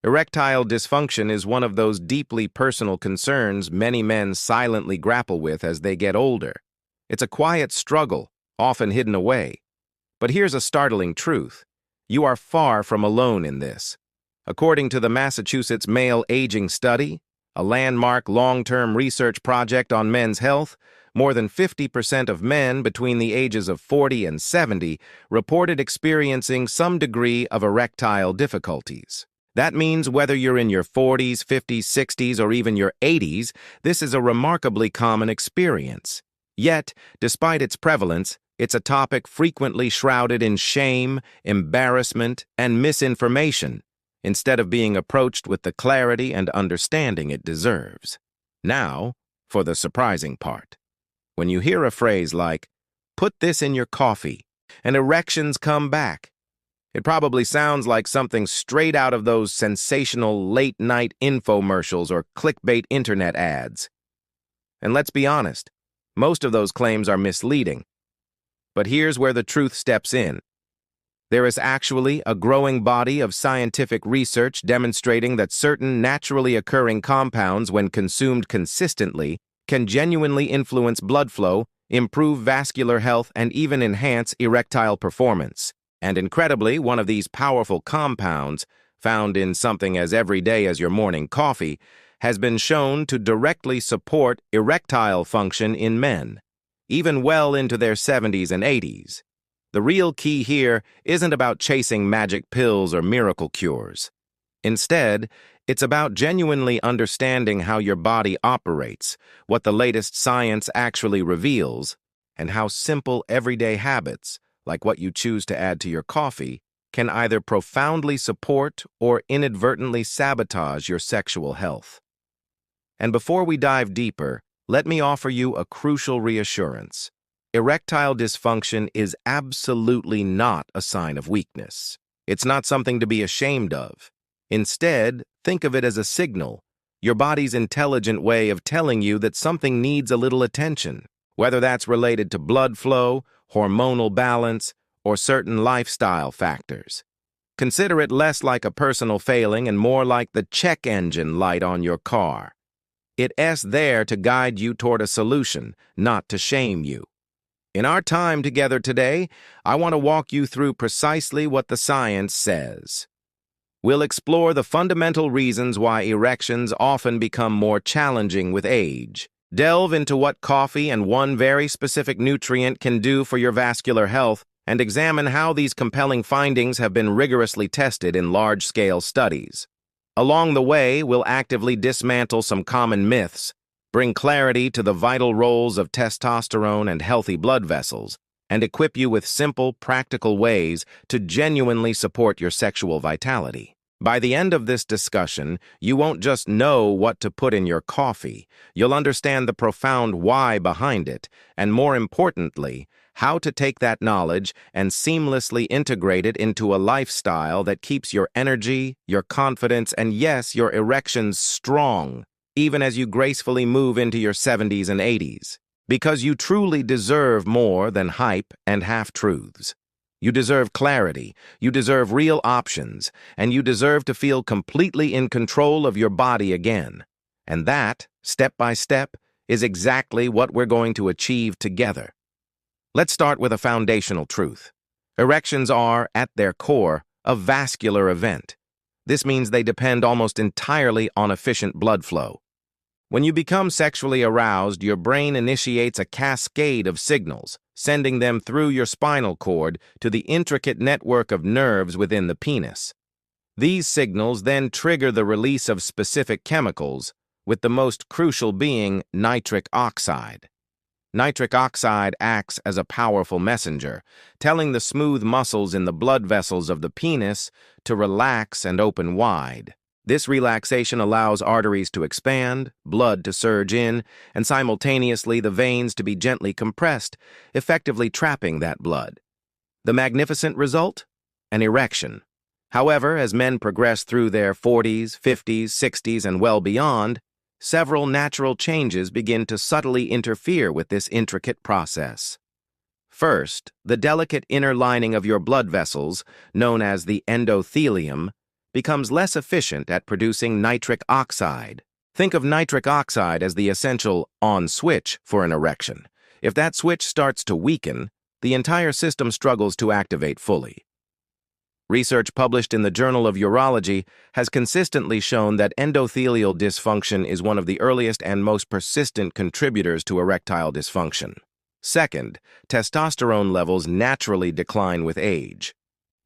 Erectile dysfunction is one of those deeply personal concerns many men silently grapple with as they get older. It's a quiet struggle, often hidden away. But here's a startling truth. You are far from alone in this. According to the Massachusetts Male Aging Study, a landmark long-term research project on men's health, more than 50% of men between the ages of 40 and 70 reported experiencing some degree of erectile difficulties. That means whether you're in your 40s, 50s, 60s, or even your 80s, this is a remarkably common experience. Yet, despite its prevalence, it's a topic frequently shrouded in shame, embarrassment, and misinformation, instead of being approached with the clarity and understanding it deserves. Now, for the surprising part. When you hear a phrase like, "Put this in your coffee," and erections come back, it probably sounds like something straight out of those sensational late-night infomercials or clickbait internet ads. And let's be honest, most of those claims are misleading. But here's where the truth steps in. There is actually a growing body of scientific research demonstrating that certain naturally occurring compounds, when consumed consistently, can genuinely influence blood flow, improve vascular health, and even enhance erectile performance. And incredibly, one of these powerful compounds, found in something as everyday as your morning coffee, has been shown to directly support erectile function in men, even well into their 70s and 80s. The real key here isn't about chasing magic pills or miracle cures. Instead, it's about genuinely understanding how your body operates, what the latest science actually reveals, and how simple everyday habits, like what you choose to add to your coffee, can either profoundly support or inadvertently sabotage your sexual health. And before we dive deeper, let me offer you a crucial reassurance. Erectile dysfunction is absolutely not a sign of weakness. It's not something to be ashamed of. Instead, think of it as a signal, your body's intelligent way of telling you that something needs a little attention, whether that's related to blood flow, hormonal balance, or certain lifestyle factors. Consider it less like a personal failing and more like the check engine light on your car. It's there to guide you toward a solution, not to shame you. In our time together today, I want to walk you through precisely what the science says. We'll explore the fundamental reasons why erections often become more challenging with age, delve into what coffee and one very specific nutrient can do for your vascular health, and examine how these compelling findings have been rigorously tested in large-scale studies. Along the way, we'll actively dismantle some common myths, bring clarity to the vital roles of testosterone and healthy blood vessels, and equip you with simple, practical ways to genuinely support your sexual vitality. By the end of this discussion, you won't just know what to put in your coffee, you'll understand the profound why behind it, and more importantly, how to take that knowledge and seamlessly integrate it into a lifestyle that keeps your energy, your confidence, and yes, your erections strong, even as you gracefully move into your 70s and 80s. Because you truly deserve more than hype and half-truths. You deserve clarity, you deserve real options, and you deserve to feel completely in control of your body again. And that, step by step, is exactly what we're going to achieve together. Let's start with a foundational truth. Erections are, at their core, a vascular event. This means they depend almost entirely on efficient blood flow. When you become sexually aroused, your brain initiates a cascade of signals, sending them through your spinal cord to the intricate network of nerves within the penis. These signals then trigger the release of specific chemicals, with the most crucial being nitric oxide. Nitric oxide acts as a powerful messenger, telling the smooth muscles in the blood vessels of the penis to relax and open wide. This relaxation allows arteries to expand, blood to surge in, and simultaneously the veins to be gently compressed, effectively trapping that blood. The magnificent result? An erection. However, as men progress through their 40s, 50s, 60s, and well beyond, several natural changes begin to subtly interfere with this intricate process. First, the delicate inner lining of your blood vessels, known as the endothelium, becomes less efficient at producing nitric oxide. Think of nitric oxide as the essential on switch for an erection. If that switch starts to weaken, the entire system struggles to activate fully. Research published in the Journal of Urology has consistently shown that endothelial dysfunction is one of the earliest and most persistent contributors to erectile dysfunction. Second, testosterone levels naturally decline with age.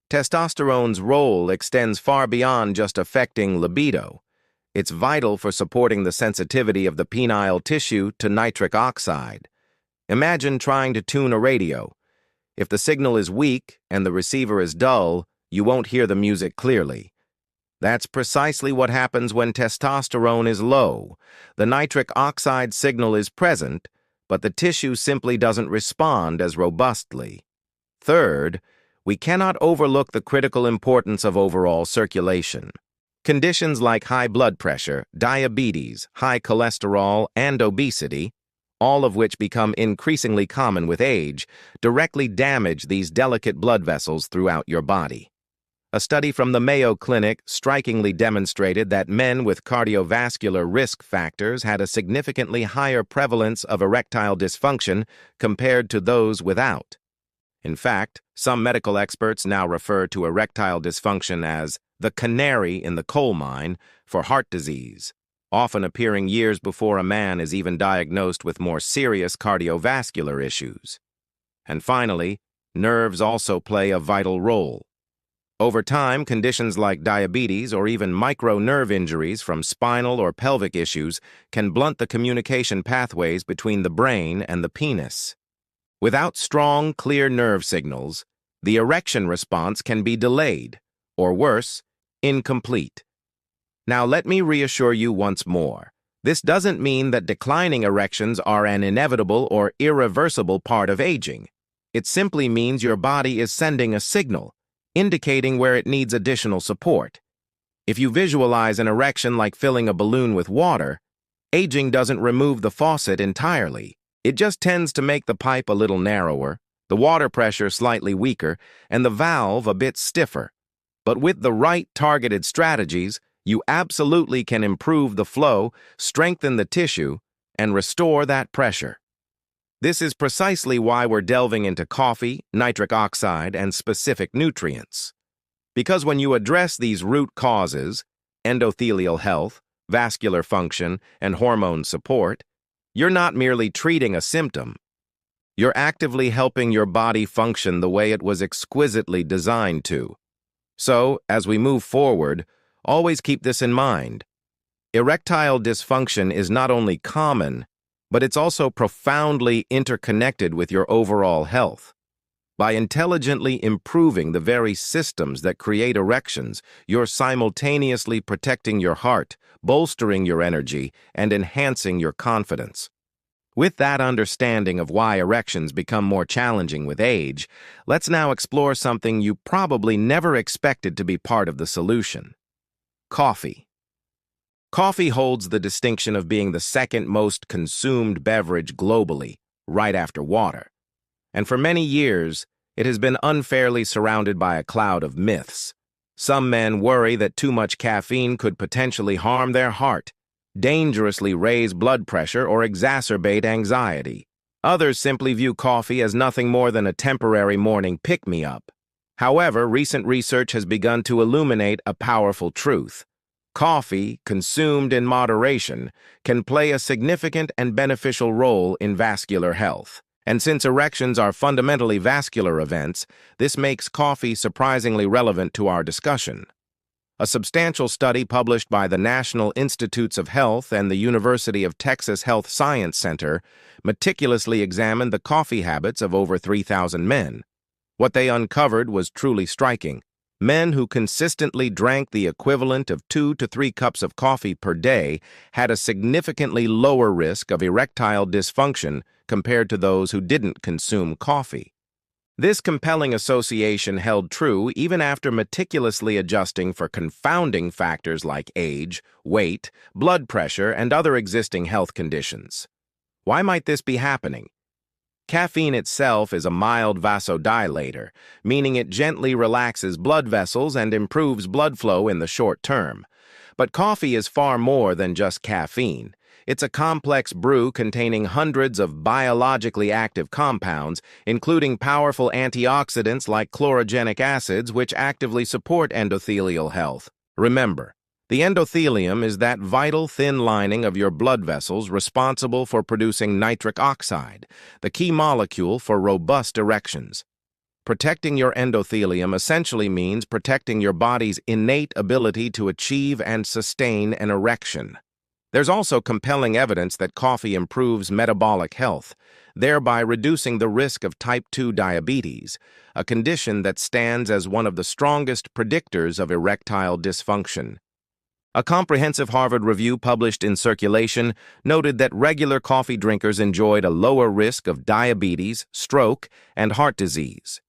Testosterone's role extends far beyond just affecting libido. It's vital for supporting the sensitivity of the penile tissue to nitric oxide. Imagine trying to tune a radio. If the signal is weak and the receiver is dull, you won't hear the music clearly. That's precisely what happens when testosterone is low. The nitric oxide signal is present, but the tissue simply doesn't respond as robustly. Third, we cannot overlook the critical importance of overall circulation. Conditions like high blood pressure, diabetes, high cholesterol, and obesity, all of which become increasingly common with age, directly damage these delicate blood vessels throughout your body. A study from the Mayo Clinic strikingly demonstrated that men with cardiovascular risk factors had a significantly higher prevalence of erectile dysfunction compared to those without. In fact, some medical experts now refer to erectile dysfunction as the canary in the coal mine for heart disease, often appearing years before a man is even diagnosed with more serious cardiovascular issues. And finally, nerves also play a vital role. Over time, conditions like diabetes or even micro-nerve injuries from spinal or pelvic issues can blunt the communication pathways between the brain and the penis. Without strong, clear nerve signals, the erection response can be delayed, or worse, incomplete. Now let me reassure you once more. This doesn't mean that declining erections are an inevitable or irreversible part of aging. It simply means your body is sending a signal, indicating where it needs additional support. If you visualize an erection like filling a balloon with water, aging doesn't remove the faucet entirely. It just tends to make the pipe a little narrower, the water pressure slightly weaker, and the valve a bit stiffer. But with the right targeted strategies, you absolutely can improve the flow, strengthen the tissue, and restore that pressure. This is precisely why we're delving into coffee, nitric oxide, and specific nutrients. Because when you address these root causes, endothelial health, vascular function, and hormone support, you're not merely treating a symptom. You're actively helping your body function the way it was exquisitely designed to. So, as we move forward, always keep this in mind. Erectile dysfunction is not only common, but it's also profoundly interconnected with your overall health. By intelligently improving the very systems that create erections, you're simultaneously protecting your heart, bolstering your energy, and enhancing your confidence. With that understanding of why erections become more challenging with age, let's now explore something you probably never expected to be part of the solution: coffee. Coffee holds the distinction of being the second most consumed beverage globally, right after water. And for many years, it has been unfairly surrounded by a cloud of myths. Some men worry that too much caffeine could potentially harm their heart, dangerously raise blood pressure, or exacerbate anxiety. Others simply view coffee as nothing more than a temporary morning pick-me-up. However, recent research has begun to illuminate a powerful truth. Coffee, consumed in moderation, can play a significant and beneficial role in vascular health. And since erections are fundamentally vascular events, this makes coffee surprisingly relevant to our discussion. A substantial study published by the National Institutes of Health and the University of Texas Health Science Center meticulously examined the coffee habits of over 3,000 men. What they uncovered was truly striking. Men who consistently drank the equivalent of 2 to 3 cups of coffee per day had a significantly lower risk of erectile dysfunction compared to those who didn't consume coffee. This compelling association held true even after meticulously adjusting for confounding factors like age, weight, blood pressure, and other existing health conditions. Why might this be happening? Caffeine itself is a mild vasodilator, meaning it gently relaxes blood vessels and improves blood flow in the short term. But coffee is far more than just caffeine. It's a complex brew containing hundreds of biologically active compounds, including powerful antioxidants like chlorogenic acids, which actively support endothelial health. Remember, the endothelium is that vital thin lining of your blood vessels responsible for producing nitric oxide, the key molecule for robust erections. Protecting your endothelium essentially means protecting your body's innate ability to achieve and sustain an erection. There's also compelling evidence that coffee improves metabolic health, thereby reducing the risk of type 2 diabetes, a condition that stands as one of the strongest predictors of erectile dysfunction. A comprehensive Harvard review published in Circulation noted that regular coffee drinkers enjoyed a lower risk of diabetes, stroke, and heart disease.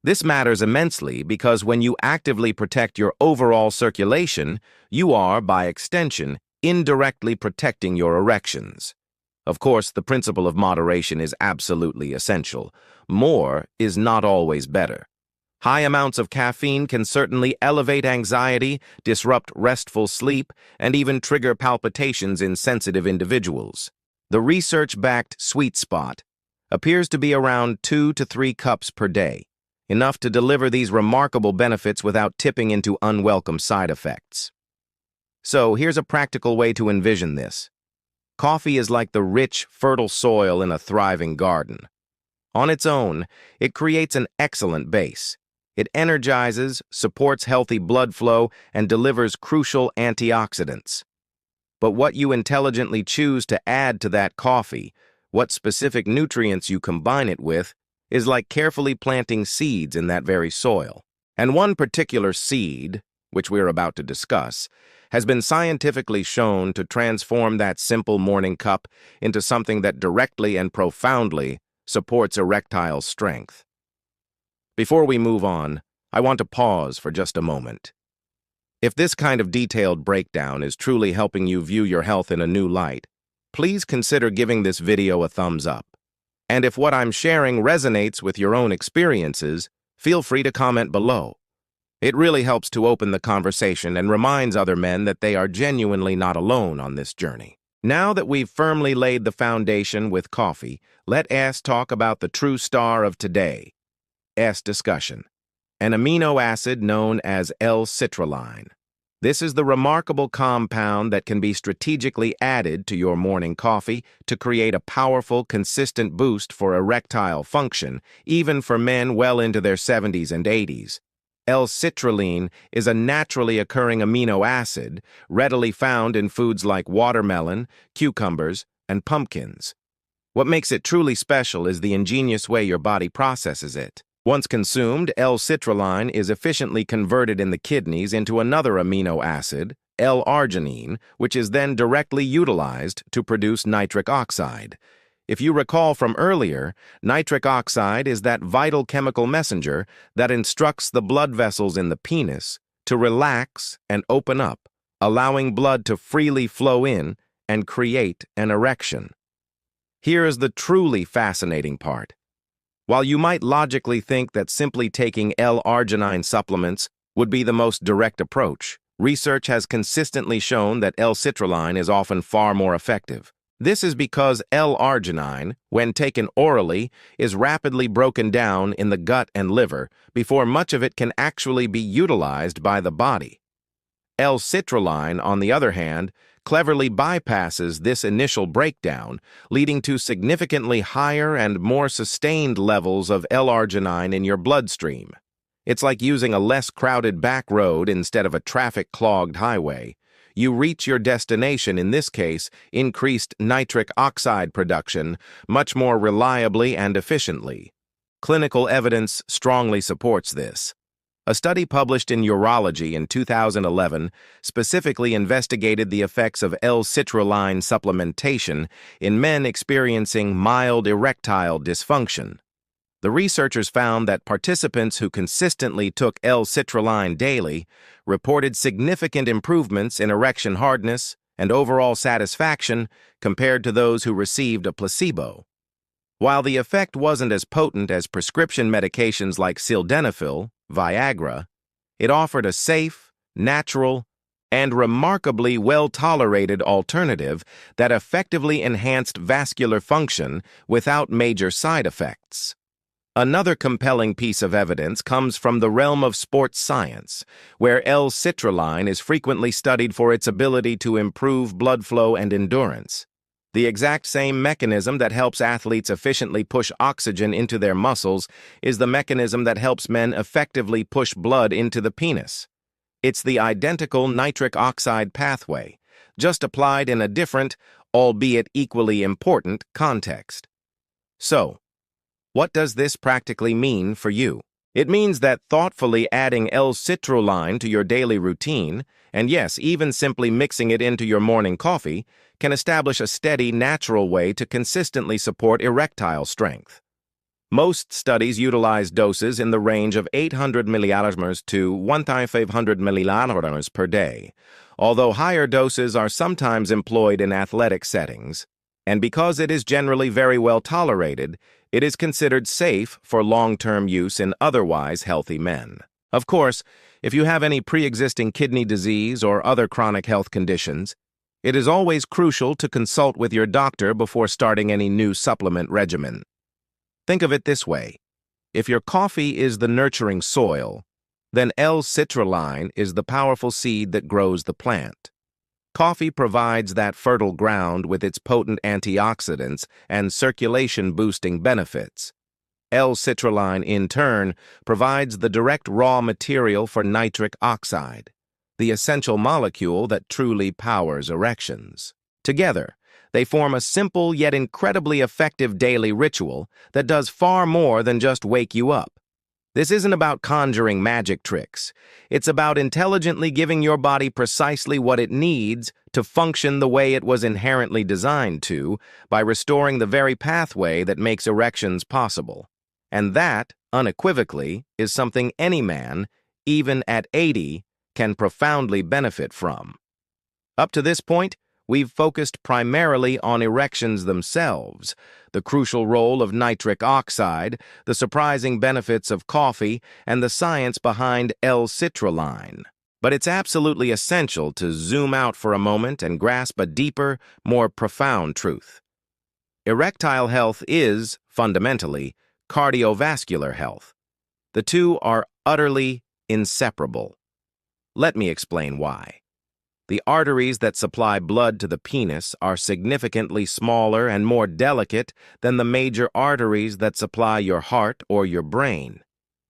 This matters immensely because when you actively protect your overall circulation, you are, by extension, indirectly protecting your erections. Of course, the principle of moderation is absolutely essential. More is not always better. High amounts of caffeine can certainly elevate anxiety, disrupt restful sleep, and even trigger palpitations in sensitive individuals. The research-backed sweet spot appears to be around 2 to 3 cups per day, enough to deliver these remarkable benefits without tipping into unwelcome side effects. So, here's a practical way to envision this. Coffee is like the rich, fertile soil in a thriving garden. On its own, it creates an excellent base. It energizes, supports healthy blood flow, and delivers crucial antioxidants. But what you intelligently choose to add to that coffee, what specific nutrients you combine it with, is like carefully planting seeds in that very soil. And one particular seed, which we're about to discuss, has been scientifically shown to transform that simple morning cup into something that directly and profoundly supports erectile strength. Before we move on, I want to pause for just a moment. If this kind of detailed breakdown is truly helping you view your health in a new light, please consider giving this video a thumbs up. And if what I'm sharing resonates with your own experiences, feel free to comment below. It really helps to open the conversation and reminds other men that they are genuinely not alone on this journey. Now that we've firmly laid the foundation with coffee, let us talk about the true star of today's discussion, an amino acid known as L-citrulline. This is the remarkable compound that can be strategically added to your morning coffee to create a powerful, consistent boost for erectile function, even for men well into their 70s and 80s. L-citrulline is a naturally occurring amino acid readily found in foods like watermelon, cucumbers, and pumpkins. What makes it truly special is the ingenious way your body processes it. Once consumed, L-citrulline is efficiently converted in the kidneys into another amino acid, L-arginine, which is then directly utilized to produce nitric oxide. If you recall from earlier, nitric oxide is that vital chemical messenger that instructs the blood vessels in the penis to relax and open up, allowing blood to freely flow in and create an erection. Here is the truly fascinating part. While you might logically think that simply taking L-arginine supplements would be the most direct approach, research has consistently shown that L-citrulline is often far more effective. This is because L-arginine, when taken orally, is rapidly broken down in the gut and liver before much of it can actually be utilized by the body. L-citrulline, on the other hand, cleverly bypasses this initial breakdown, leading to significantly higher and more sustained levels of L-arginine in your bloodstream. It's like using a less crowded back road instead of a traffic-clogged highway. You reach your destination, in this case, increased nitric oxide production, much more reliably and efficiently. Clinical evidence strongly supports this. A study published in Urology in 2011 specifically investigated the effects of L-citrulline supplementation in men experiencing mild erectile dysfunction. The researchers found that participants who consistently took L-citrulline daily reported significant improvements in erection hardness and overall satisfaction compared to those who received a placebo. While the effect wasn't as potent as prescription medications like sildenafil, Viagra, it offered a safe, natural, and remarkably well-tolerated alternative that effectively enhanced vascular function without major side effects. Another compelling piece of evidence comes from the realm of sports science, where L-citrulline is frequently studied for its ability to improve blood flow and endurance. The exact same mechanism that helps athletes efficiently push oxygen into their muscles is the mechanism that helps men effectively push blood into the penis. It's the identical nitric oxide pathway, just applied in a different, albeit equally important, context. So, what does this practically mean for you? It means that thoughtfully adding L-citrulline to your daily routine, and yes, even simply mixing it into your morning coffee, can establish a steady, natural way to consistently support erectile strength. Most studies utilize doses in the range of 800 milliosmoles to 1,500 milliosmoles per day, although higher doses are sometimes employed in athletic settings. And because it is generally very well tolerated, it is considered safe for long-term use in otherwise healthy men. Of course, if you have any pre-existing kidney disease or other chronic health conditions, it is always crucial to consult with your doctor before starting any new supplement regimen. Think of it this way. If your coffee is the nurturing soil, then L-citrulline is the powerful seed that grows the plant. Coffee provides that fertile ground with its potent antioxidants and circulation-boosting benefits. L-citrulline, in turn, provides the direct raw material for nitric oxide, the essential molecule that truly powers erections. Together, they form a simple yet incredibly effective daily ritual that does far more than just wake you up. This isn't about conjuring magic tricks. It's about intelligently giving your body precisely what it needs to function the way it was inherently designed to, by restoring the very pathway that makes erections possible. And that, unequivocally, is something any man, even at 80, can profoundly benefit from. Up to this point, we've focused primarily on erections themselves, the crucial role of nitric oxide, the surprising benefits of coffee, and the science behind L-citrulline. But it's absolutely essential to zoom out for a moment and grasp a deeper, more profound truth. Erectile health is, fundamentally, cardiovascular health. The two are utterly inseparable. Let me explain why. The arteries that supply blood to the penis are significantly smaller and more delicate than the major arteries that supply your heart or your brain.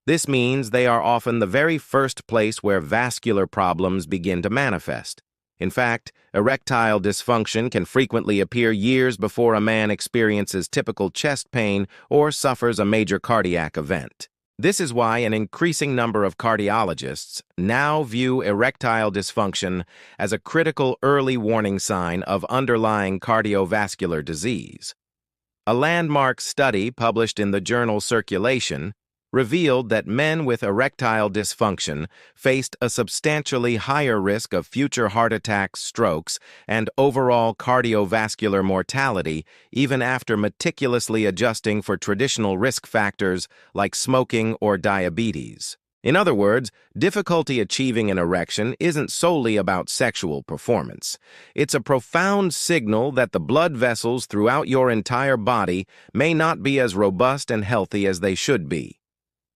This means they are often the very first place where vascular problems begin to manifest. In fact, erectile dysfunction can frequently appear years before a man experiences typical chest pain or suffers a major cardiac event. This is why an increasing number of cardiologists now view erectile dysfunction as a critical early warning sign of underlying cardiovascular disease. A landmark study published in the journal Circulation revealed that men with erectile dysfunction faced a substantially higher risk of future heart attacks, strokes, and overall cardiovascular mortality even after meticulously adjusting for traditional risk factors like smoking or diabetes. In other words, difficulty achieving an erection isn't solely about sexual performance. It's a profound signal that the blood vessels throughout your entire body may not be as robust and healthy as they should be.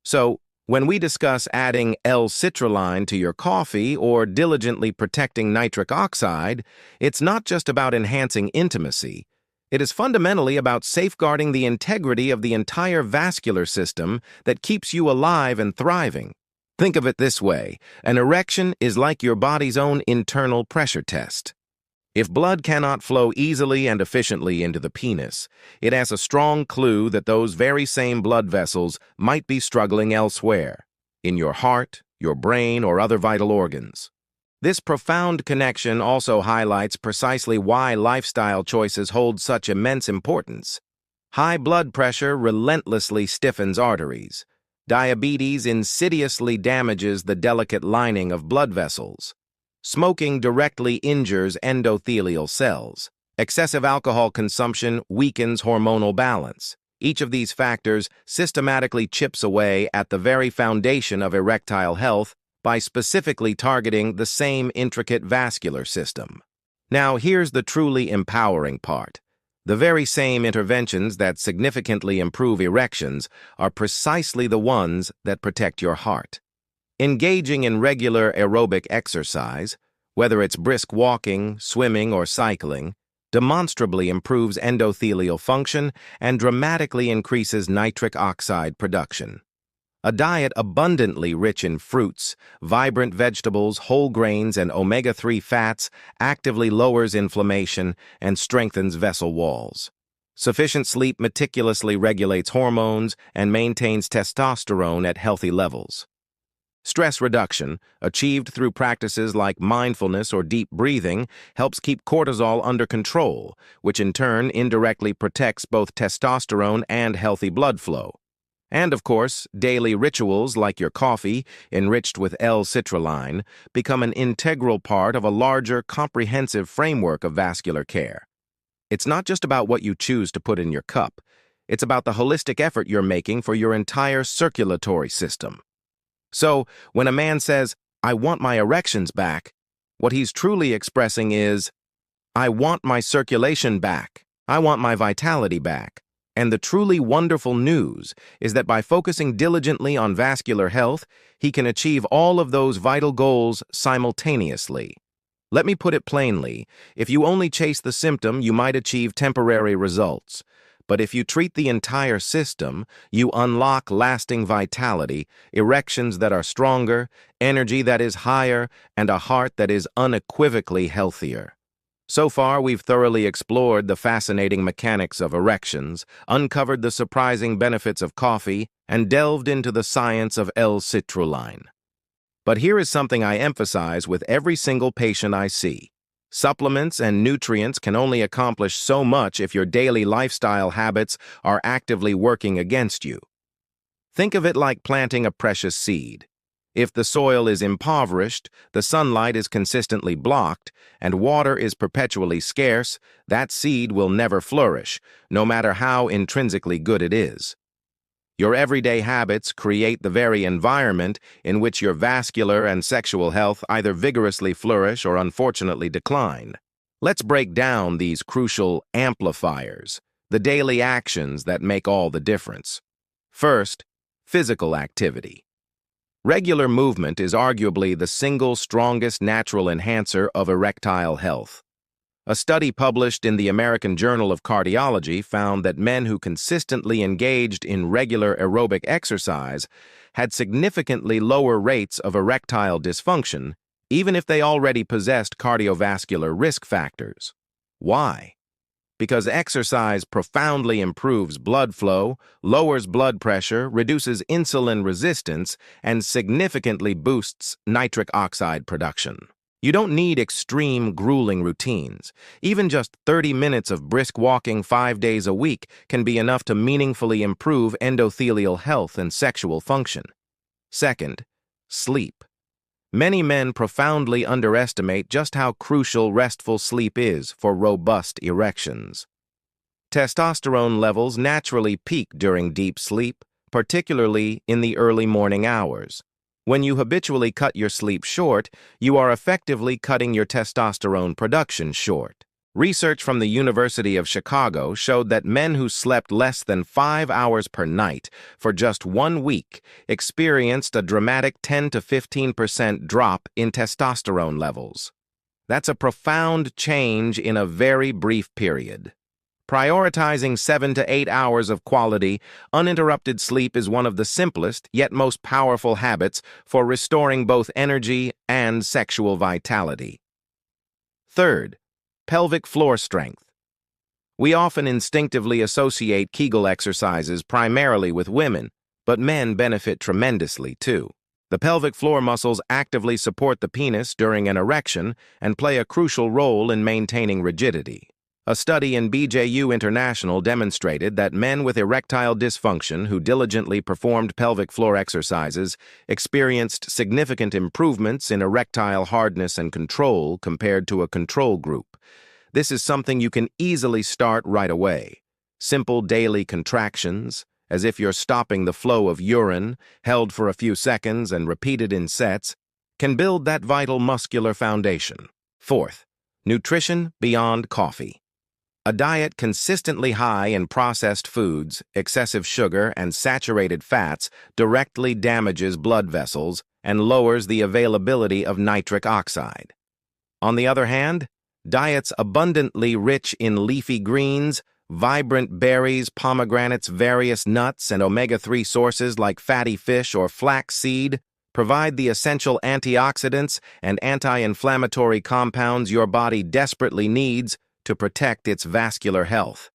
So, when we discuss adding L-citrulline to your coffee or diligently protecting nitric oxide, it's not just about enhancing intimacy. It is fundamentally about safeguarding the integrity of the entire vascular system that keeps you alive and thriving. Think of it this way: an erection is like your body's own internal pressure test. If blood cannot flow easily and efficiently into the penis, it has a strong clue that those very same blood vessels might be struggling elsewhere, in your heart, your brain, or other vital organs. This profound connection also highlights precisely why lifestyle choices hold such immense importance. High blood pressure relentlessly stiffens arteries. Diabetes insidiously damages the delicate lining of blood vessels. Smoking directly injures endothelial cells. Excessive alcohol consumption weakens hormonal balance. Each of these factors systematically chips away at the very foundation of erectile health by specifically targeting the same intricate vascular system. Now, here's the truly empowering part. The very same interventions that significantly improve erections are precisely the ones that protect your heart. Engaging in regular aerobic exercise, whether it's brisk walking, swimming, or cycling, demonstrably improves endothelial function and dramatically increases nitric oxide production. A diet abundantly rich in fruits, vibrant vegetables, whole grains, and omega-3 fats actively lowers inflammation and strengthens vessel walls. Sufficient sleep meticulously regulates hormones and maintains testosterone at healthy levels. Stress reduction, achieved through practices like mindfulness or deep breathing, helps keep cortisol under control, which in turn indirectly protects both testosterone and healthy blood flow. And, of course, daily rituals like your coffee, enriched with L-citrulline, become an integral part of a larger, comprehensive framework of vascular care. It's not just about what you choose to put in your cup. It's about the holistic effort you're making for your entire circulatory system. So, when a man says, "I want my erections back," what he's truly expressing is, "I want my circulation back. I want my vitality back." And the truly wonderful news is that by focusing diligently on vascular health, he can achieve all of those vital goals simultaneously. Let me put it plainly, if you only chase the symptom, you might achieve temporary results. But if you treat the entire system, you unlock lasting vitality, erections that are stronger, energy that is higher, and a heart that is unequivocally healthier. So far, we've thoroughly explored the fascinating mechanics of erections, uncovered the surprising benefits of coffee, and delved into the science of L-citrulline. But here is something I emphasize with every single patient I see. Supplements and nutrients can only accomplish so much if your daily lifestyle habits are actively working against you. Think of it like planting a precious seed. If the soil is impoverished, the sunlight is consistently blocked, and water is perpetually scarce, that seed will never flourish, no matter how intrinsically good it is. Your everyday habits create the very environment in which your vascular and sexual health either vigorously flourish or unfortunately decline. Let's break down these crucial amplifiers, the daily actions that make all the difference. First, physical activity. Regular movement is arguably the single strongest natural enhancer of erectile health. A study published in the American Journal of Cardiology found that men who consistently engaged in regular aerobic exercise had significantly lower rates of erectile dysfunction, even if they already possessed cardiovascular risk factors. Why? Because exercise profoundly improves blood flow, lowers blood pressure, reduces insulin resistance, and significantly boosts nitric oxide production. You don't need extreme, grueling routines. Even just 30 minutes of brisk walking 5 days a week can be enough to meaningfully improve endothelial health and sexual function. Second, sleep. Many men profoundly underestimate just how crucial restful sleep is for robust erections. Testosterone levels naturally peak during deep sleep, particularly in the early morning hours. When you habitually cut your sleep short, you are effectively cutting your testosterone production short. Research from the University of Chicago showed that men who slept less than 5 hours per night for just 1 week experienced a dramatic 10 to 15% drop in testosterone levels. That's a profound change in a very brief period. Prioritizing 7 to 8 hours of quality, uninterrupted sleep is one of the simplest yet most powerful habits for restoring both energy and sexual vitality. Third, pelvic floor strength. We often instinctively associate Kegel exercises primarily with women, but men benefit tremendously too. The pelvic floor muscles actively support the penis during an erection and play a crucial role in maintaining rigidity. A study in BJU International demonstrated that men with erectile dysfunction who diligently performed pelvic floor exercises experienced significant improvements in erectile hardness and control compared to a control group. This is something you can easily start right away. Simple daily contractions, as if you're stopping the flow of urine, held for a few seconds and repeated in sets, can build that vital muscular foundation. Fourth, nutrition beyond coffee. A diet consistently high in processed foods, excessive sugar, and saturated fats directly damages blood vessels and lowers the availability of nitric oxide. On the other hand, diets abundantly rich in leafy greens, vibrant berries, pomegranates, various nuts, and omega-3 sources like fatty fish or flaxseed provide the essential antioxidants and anti-inflammatory compounds your body desperately needs to protect its vascular health.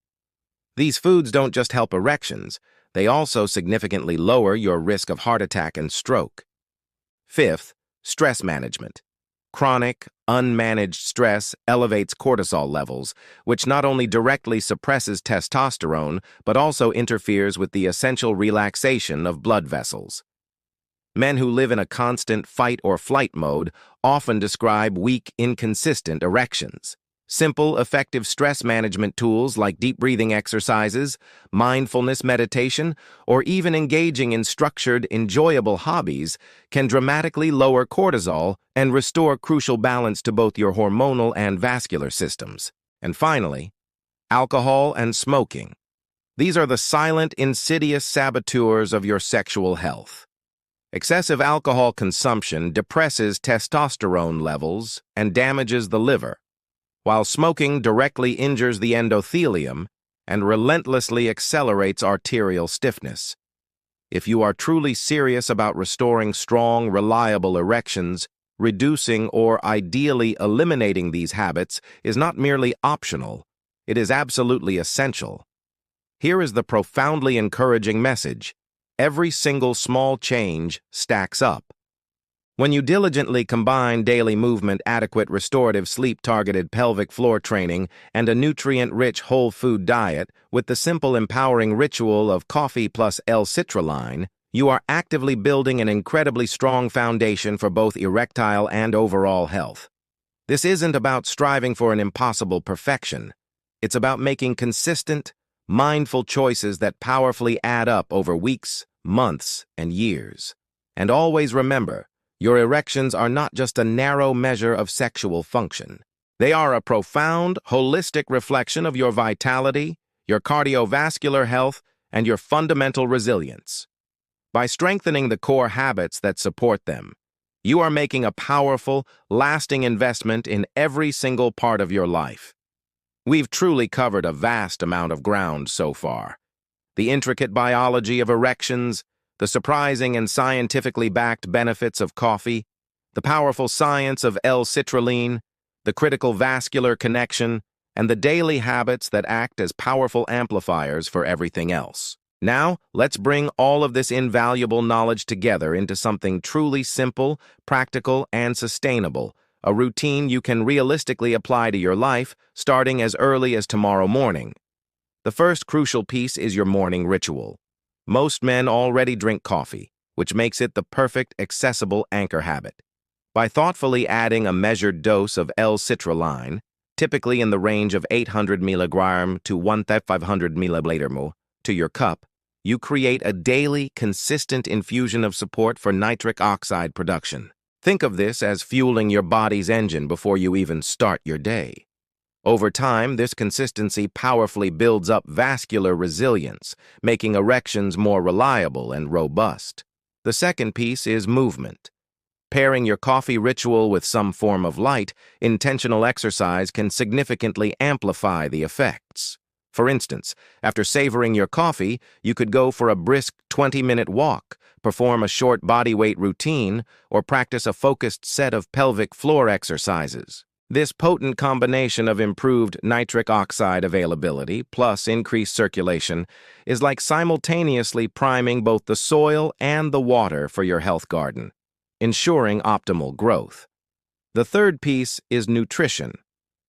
These foods don't just help erections, they also significantly lower your risk of heart attack and stroke. Fifth, stress management. Chronic, unmanaged stress elevates cortisol levels, which not only directly suppresses testosterone, but also interferes with the essential relaxation of blood vessels. Men who live in a constant fight-or-flight mode often describe weak, inconsistent erections. Simple, effective stress management tools like deep breathing exercises, mindfulness meditation, or even engaging in structured, enjoyable hobbies can dramatically lower cortisol and restore crucial balance to both your hormonal and vascular systems. And finally, alcohol and smoking. These are the silent, insidious saboteurs of your sexual health. Excessive alcohol consumption depresses testosterone levels and damages the liver, while smoking directly injures the endothelium and relentlessly accelerates arterial stiffness. If you are truly serious about restoring strong, reliable erections, reducing or ideally eliminating these habits is not merely optional, it is absolutely essential. Here is the profoundly encouraging message: every single small change stacks up. When you diligently combine daily movement, adequate restorative sleep-targeted pelvic floor training, and a nutrient-rich whole food diet with the simple empowering ritual of coffee plus L-citrulline, you are actively building an incredibly strong foundation for both erectile and overall health. This isn't about striving for an impossible perfection. It's about making consistent, mindful choices that powerfully add up over weeks, months, and years. And always remember, your erections are not just a narrow measure of sexual function. They are a profound, holistic reflection of your vitality, your cardiovascular health, and your fundamental resilience. By strengthening the core habits that support them, you are making a powerful, lasting investment in every single part of your life. We've truly covered a vast amount of ground so far. The intricate biology of erections, the surprising and scientifically backed benefits of coffee, the powerful science of L-citrulline, the critical vascular connection, and the daily habits that act as powerful amplifiers for everything else. Now, let's bring all of this invaluable knowledge together into something truly simple, practical, and sustainable, a routine you can realistically apply to your life starting as early as tomorrow morning. The first crucial piece is your morning ritual. Most men already drink coffee, which makes it the perfect, accessible anchor habit. By thoughtfully adding a measured dose of L-citrulline, typically in the range of 800 mg to 1,500 ml to your cup, you create a daily, consistent infusion of support for nitric oxide production. Think of this as fueling your body's engine before you even start your day. Over time, this consistency powerfully builds up vascular resilience, making erections more reliable and robust. The second piece is movement. Pairing your coffee ritual with some form of light, intentional exercise can significantly amplify the effects. For instance, after savoring your coffee, you could go for a brisk 20-minute walk, perform a short bodyweight routine, or practice a focused set of pelvic floor exercises. This potent combination of improved nitric oxide availability plus increased circulation is like simultaneously priming both the soil and the water for your health garden, ensuring optimal growth. The third piece is nutrition.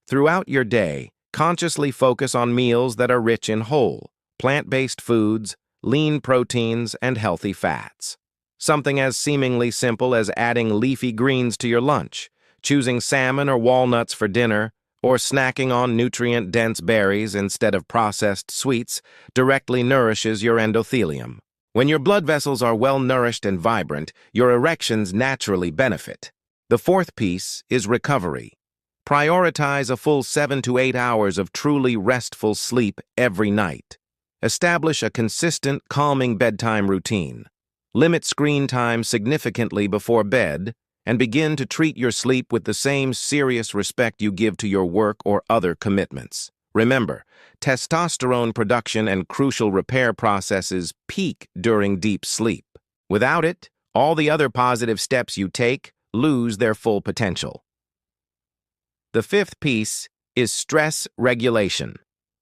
Throughout your day, consciously focus on meals that are rich in whole, plant-based foods, lean proteins, and healthy fats. Something as seemingly simple as adding leafy greens to your lunch, choosing salmon or walnuts for dinner, or snacking on nutrient-dense berries instead of processed sweets directly nourishes your endothelium. When your blood vessels are well-nourished and vibrant, your erections naturally benefit. The fourth piece is recovery. Prioritize a full 7 to 8 hours of truly restful sleep every night. Establish a consistent, calming bedtime routine. Limit screen time significantly before bed, and begin to treat your sleep with the same serious respect you give to your work or other commitments. Remember, testosterone production and crucial repair processes peak during deep sleep. Without it, all the other positive steps you take lose their full potential. The fifth piece is stress regulation.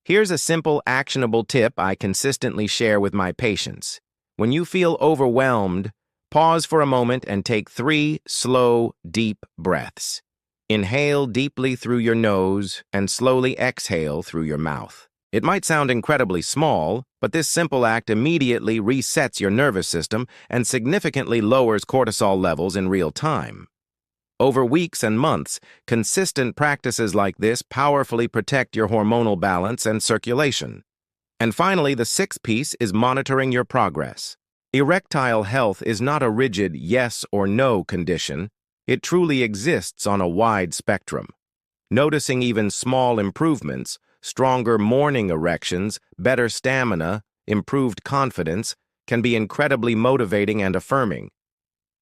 Here's a simple, actionable tip I consistently share with my patients. When you feel overwhelmed, pause for a moment and take 3 slow, deep breaths. Inhale deeply through your nose and slowly exhale through your mouth. It might sound incredibly small, but this simple act immediately resets your nervous system and significantly lowers cortisol levels in real time. Over weeks and months, consistent practices like this powerfully protect your hormonal balance and circulation. And finally, the sixth piece is monitoring your progress. Erectile health is not a rigid yes or no condition. It truly exists on a wide spectrum. Noticing even small improvements, stronger morning erections, better stamina, improved confidence, can be incredibly motivating and affirming.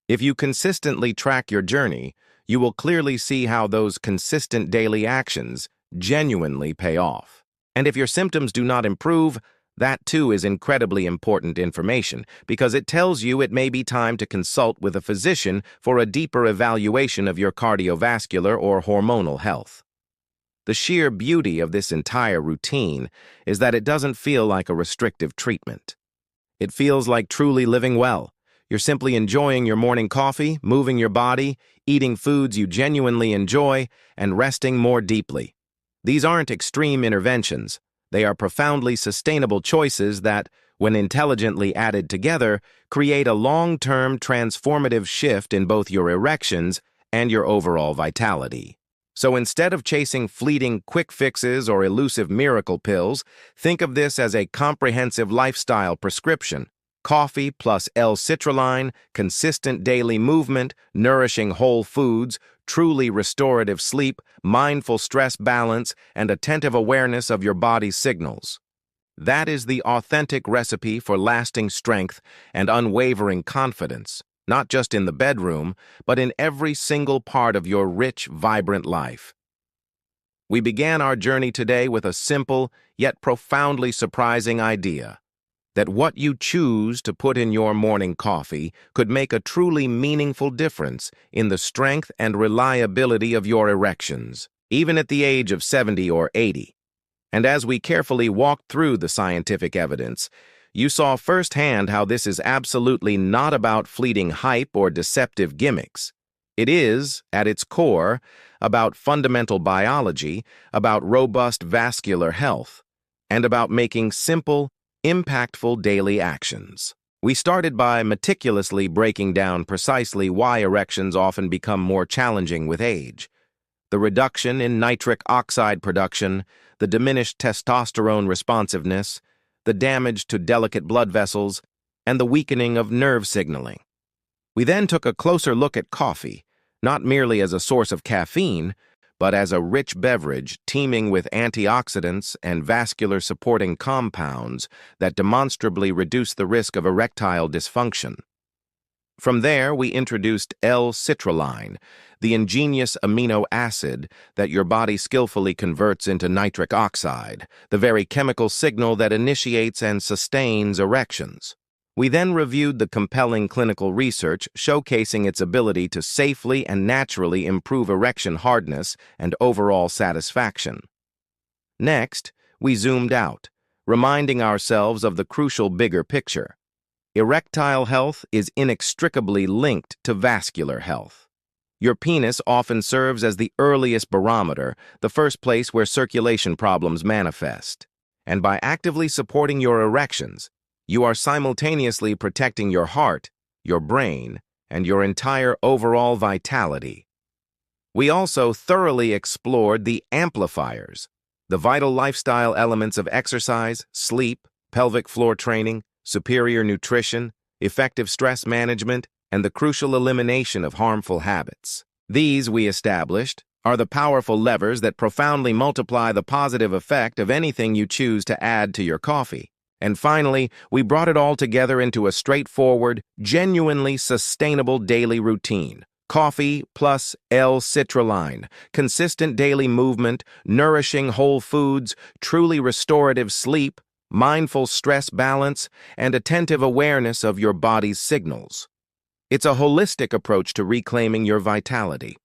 If you consistently track your journey, you will clearly see how those consistent daily actions genuinely pay off. And if your symptoms do not improve, that too is incredibly important information because it tells you it may be time to consult with a physician for a deeper evaluation of your cardiovascular or hormonal health. The sheer beauty of this entire routine is that it doesn't feel like a restrictive treatment. It feels like truly living well. You're simply enjoying your morning coffee, moving your body, eating foods you genuinely enjoy, and resting more deeply. These aren't extreme interventions. They are profoundly sustainable choices that, when intelligently added together, create a long-term transformative shift in both your erections and your overall vitality. So instead of chasing fleeting quick fixes or elusive miracle pills, think of this as a comprehensive lifestyle prescription. Coffee plus L-citrulline, consistent daily movement, nourishing whole foods, truly restorative sleep, mindful stress balance, and attentive awareness of your body's signals. That is the authentic recipe for lasting strength and unwavering confidence, not just in the bedroom, but in every single part of your rich, vibrant life. We began our journey today with a simple, yet profoundly surprising idea: that what you choose to put in your morning coffee could make a truly meaningful difference in the strength and reliability of your erections, even at the age of 70 or 80. And as we carefully walked through the scientific evidence, you saw firsthand how this is absolutely not about fleeting hype or deceptive gimmicks. It is, at its core, about fundamental biology, about robust vascular health, and about making simple, impactful daily actions. We started by meticulously breaking down precisely why erections often become more challenging with age. The reduction in nitric oxide production, the diminished testosterone responsiveness, the damage to delicate blood vessels, and the weakening of nerve signaling. We then took a closer look at coffee, not merely as a source of caffeine, but as a rich beverage teeming with antioxidants and vascular-supporting compounds that demonstrably reduce the risk of erectile dysfunction. From there, we introduced L-citrulline, the ingenious amino acid that your body skillfully converts into nitric oxide, the very chemical signal that initiates and sustains erections. We then reviewed the compelling clinical research showcasing its ability to safely and naturally improve erection hardness and overall satisfaction. Next, we zoomed out, reminding ourselves of the crucial bigger picture. Erectile health is inextricably linked to vascular health. Your penis often serves as the earliest barometer, the first place where circulation problems manifest. And by actively supporting your erections, you are simultaneously protecting your heart, your brain, and your entire overall vitality. We also thoroughly explored the amplifiers, the vital lifestyle elements of exercise, sleep, pelvic floor training, superior nutrition, effective stress management, and the crucial elimination of harmful habits. These, we established, are the powerful levers that profoundly multiply the positive effect of anything you choose to add to your coffee. And finally, we brought it all together into a straightforward, genuinely sustainable daily routine. Coffee plus L-citrulline, consistent daily movement, nourishing whole foods, truly restorative sleep, mindful stress balance, and attentive awareness of your body's signals. It's a holistic approach to reclaiming your vitality.